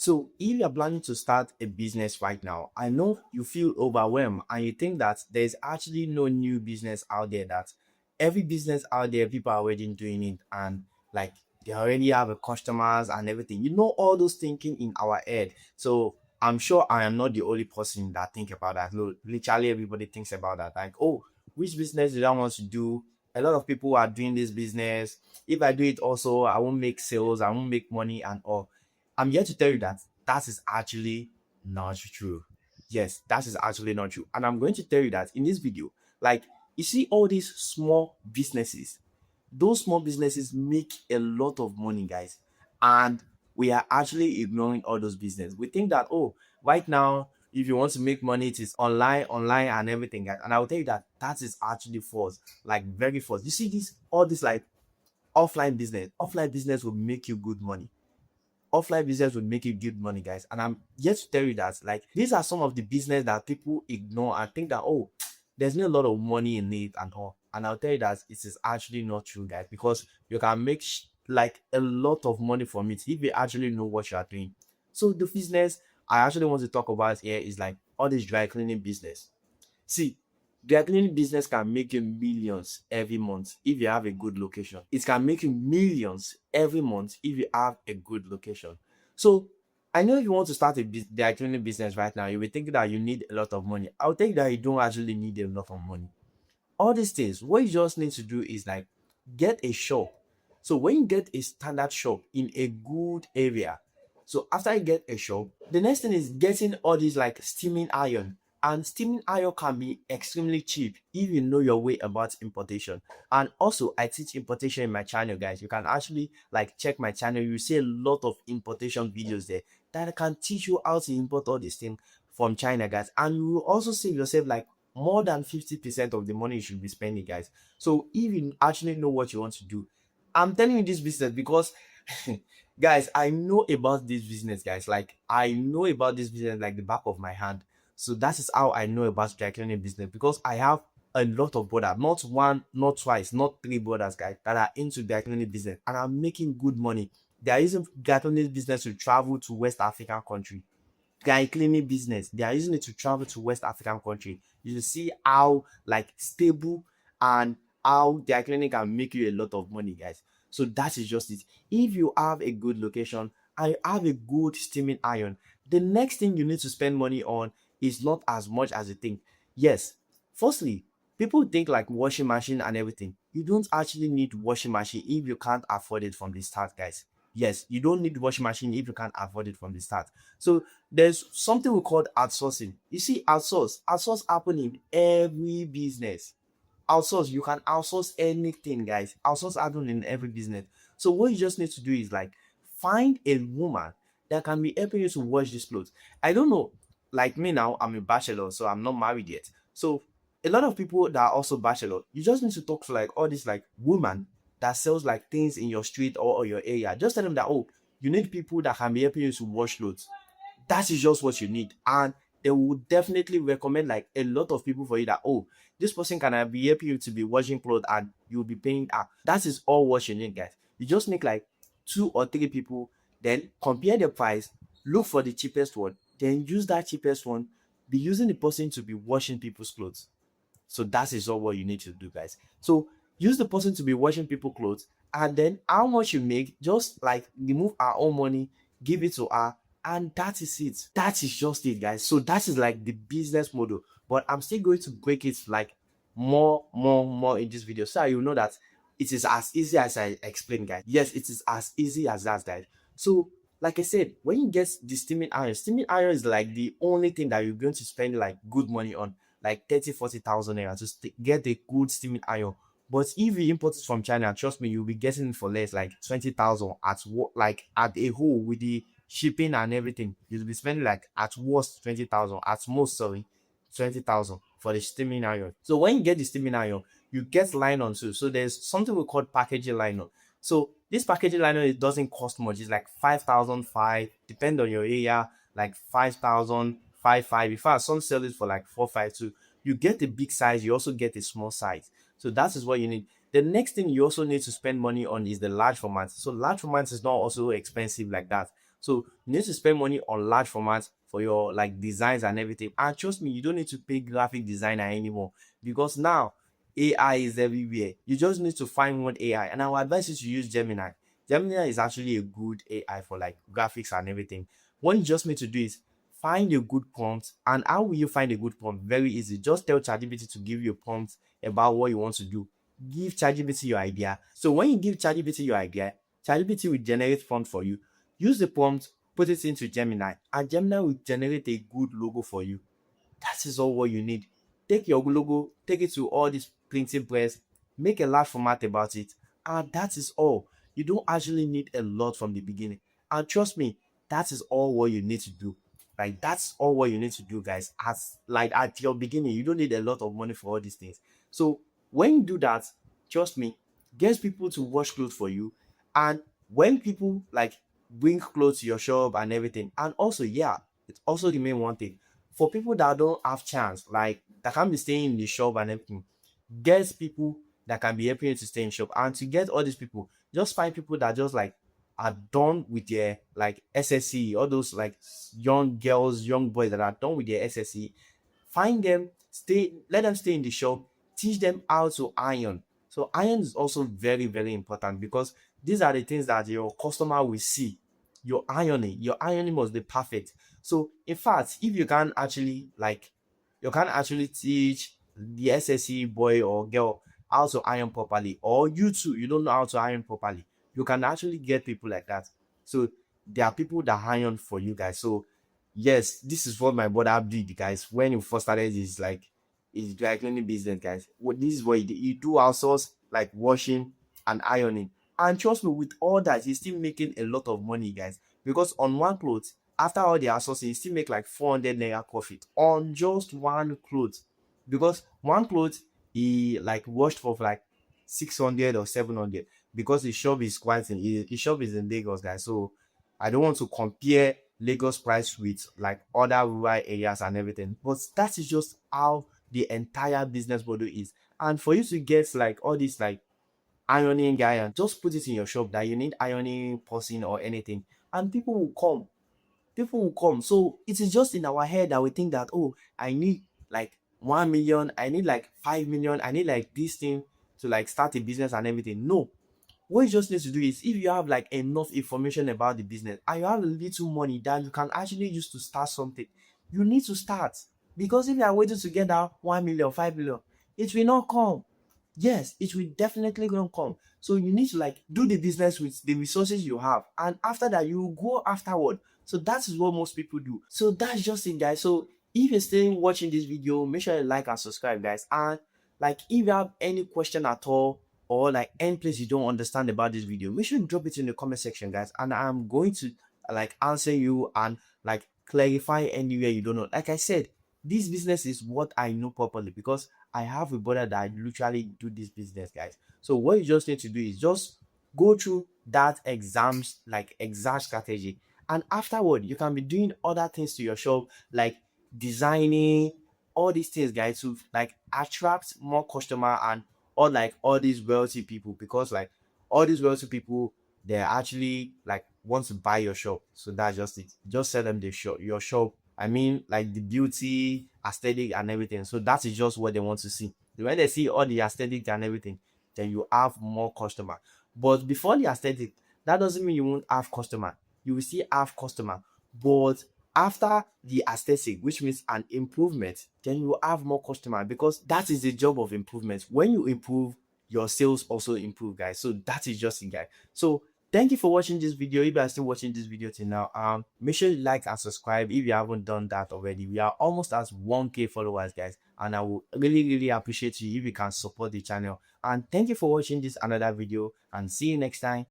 So if you're planning to start a business right now, I know you feel overwhelmed and you think that there's actually no new business out there, that every business out there, people are already doing it, and like they already have a customers and everything. You know, all those thinking in our head. So I'm sure I am not the only person that think about that. No, literally everybody thinks about that. Like, oh, which business do I want to do? A lot of people are doing this business. If I do it also, I won't make sales, I won't make money and all. I'm here to tell you that that is actually not true. Yes, that is actually not true. And I'm going to tell you that in this video, like, you see all these small businesses, those small businesses make a lot of money, guys. And we are actually ignoring all those business. We think that, oh, right now, if you want to make money, it is online and everything, guys. And I will tell you that that is actually false, like very false. You see this, all this like offline business will make you good money. Offline business would make you good money, guys. And I'm yet to tell you that, like, these are some of the business that people ignore and think that, oh, there's not a lot of money in it and all. And I'll tell you that it is actually not true, guys, because you can make like a lot of money from it if you actually know what you are doing. So the business I actually want to talk about here is like all this dry cleaning business. See, dry cleaning business can make you millions every month if you have a good location. It can make you millions every month if you have a good location. So I know if you want to start a dry cleaning business right now, you will think that you need a lot of money. I'll tell you that you don't actually need a lot of money. All these things, what you just need to do is like get a shop. So when you get a standard shop in a good area, so after you get a shop, the next thing is getting all these like steaming iron. And steaming iron can be extremely cheap if you know your way about importation. And also, I teach importation in my channel, guys. You can actually like check my channel. You see a lot of importation videos there that can teach you how to import all these things from China, guys. And you will also save yourself like more than 50% of the money you should be spending, guys. So if you actually know what you want to do, I'm telling you this business because guys, I know about this business, guys. Like, I know about this business like the back of my hand. So that is how I know about dry cleaning business, because I have a lot of brothers, not one, not twice, not three brothers, guys, that are into dry cleaning business and are making good money. They are using dry cleaning business to travel to West African country. Dry cleaning business, they are using it to travel to West African country. You see how like stable and how dry cleaning can make you a lot of money, guys. So that is just it. If you have a good location and you have a good steaming iron, the next thing you need to spend money on is not as much as you think. Yes, firstly, people think like washing machine and everything. You don't actually need washing machine if you can't afford it from the start, guys. Yes, you don't need washing machine if you can't afford it from the start. So there's something we call outsourcing. You see, outsource happen in every business. Outsource, you can outsource anything, guys. Outsource happen in every business. So what you just need to do is like find a woman that can be helping you to wash these clothes. I don't know, like me now, I'm a bachelor, so I'm not married yet. So a lot of people that are also bachelor, you just need to talk to like all these like women that sells like things in your street or your area. Just tell them that, oh, you need people that can be helping you to wash clothes. That is just what you need. And they will definitely recommend like a lot of people for you that, oh, this person can be helping you to be washing clothes and you'll be paying. That is all what you need, guys. You just need like two or three people, then compare the price, look for the cheapest one, then use that cheapest one, be using the person to be washing people's clothes. So that is all what you need to do, guys. So use the person to be washing people clothes, and then how much you make, just like remove our own money, give it to her, and that is it. That is just it, guys. So that is like the business model. But I'm still going to break it like more in this video, so you know that it is as easy as I explained, guys. Yes, it is as easy as that, guys. So like I said, when you get the steaming iron is like the only thing that you're going to spend like good money on, like 30,000-40,000 naira to get a good steaming iron. But if you import it from China, trust me, you'll be getting it for less, like 20,000 at like at a whole with the shipping and everything. You'll be spending like at worst 20,000, at most, sorry, 20,000 for the steaming iron. So when you get the steaming iron, you get nylon too. So there's something we call packaging nylon. So this packaging nylon, it doesn't cost much. It's like 5,005, depend on your area, like 5,000, 5,500. In fact, some sell it for like 4,500. You get a big size, you also get a small size. So that is what you need. The next thing you also need to spend money on is the large format. So large format is not also expensive like that. So you need to spend money on large formats for your like designs and everything. And trust me, you don't need to pay graphic designer anymore, because now AI is everywhere. You just need to find one AI, and I would advise you to use Gemini. Gemini is actually a good AI for like graphics and everything. What you just need to do is find a good prompt. And how will you find a good prompt? Very easy. Just tell ChatGPT to give you a prompt about what you want to do. Give ChatGPT your idea. So when you give ChatGPT your idea, ChatGPT will generate prompt for you. Use the prompt, put it into Gemini, and Gemini will generate a good logo for you. That is all what you need. Take your logo, take it to all these printing press, make a large format about it, and that is all. You don't actually need a lot from the beginning. And trust me, that is all what you need to do. Like that's all what you need to do, guys. As like at your beginning, you don't need a lot of money for all these things. So when you do that, trust me, get people to wash clothes for you. And when people like bring clothes to your shop and everything, and also yeah, it also remain one thing for people that don't have chance, like that can be staying in the shop and everything, get people that can be helping you to stay in shop. And to get all these people, just find people that just like are done with their like SSC, all those like young girls, young boys that are done with their SSC. Find them, stay, let them stay in the shop, teach them how to iron. So iron is also very, very important, because these are the things that your customer will see. Your ironing must be perfect. So in fact, if you can actually like you can actually teach the SSC boy or girl how to iron properly, or you too, you don't know how to iron properly, you can actually get people like that. So there are people that iron for you guys. So yes, this is what my brother did, guys. When he first started his dry cleaning business, guys. What this is what he did. He do outsource like washing and ironing. And trust me, with all that, he's still making a lot of money, guys. Because on one clothes, after all the outsourcing, he still make like 400 naira profit on just one clothes. Because one clothes he like washed for like 600 or 700, because his shop is quite in his shop is in Lagos, guys. So I don't want to compare Lagos price with like other rural areas and everything, but that is just how the entire business model is. And for you to get like all this like ironing guy and just put it in your shop that you need ironing person or anything, and people will come. So it is just in our head that we think that, oh, I need like 1 million, I need like 5 million, I need like this thing to like start a business and everything. No, what you just need to do is, if you have like enough information about the business and you have a little money that you can actually use to start something, you need to start. Because if you are waiting to get that 1 million, 5 million, it will not come. Yes, it will definitely not come. So you need to like do the business with the resources you have, and after that you will go afterward. So that is what most people do. So that's just it, guys. So if you're still watching this video, make sure you like and subscribe, guys. And like if you have any question at all, or like any place you don't understand about this video, make sure you drop it in the comment section, guys, and I'm going to like answer you and like clarify anywhere you don't know. Like I said, this business is what I know properly, because I have a brother that literally do this business, guys. So what you just need to do is just go through that exams like exact strategy, and afterward you can be doing other things to your shop, like designing, all these things, guys, to like attract more customer, and or like all these wealthy people, because like all these wealthy people, they actually like want to buy your shop. So that's just it. Just sell them the shop, your shop. I mean, like the beauty, aesthetic, and everything. So that is just what they want to see. When they see all the aesthetic and everything, then you have more customer. But before the aesthetic, that doesn't mean you won't have customer. You will still have customer, but after the aesthetic, which means an improvement, then you will have more customer, because that is the job of improvement. When you improve, your sales also improve, guys. So that is just it, guys. So thank you for watching this video. If you are still watching this video till now, make sure you like and subscribe if you haven't done that already. We are almost at 1K followers, guys, and I will really appreciate you if you can support the channel. And thank you for watching this another video, and see you next time.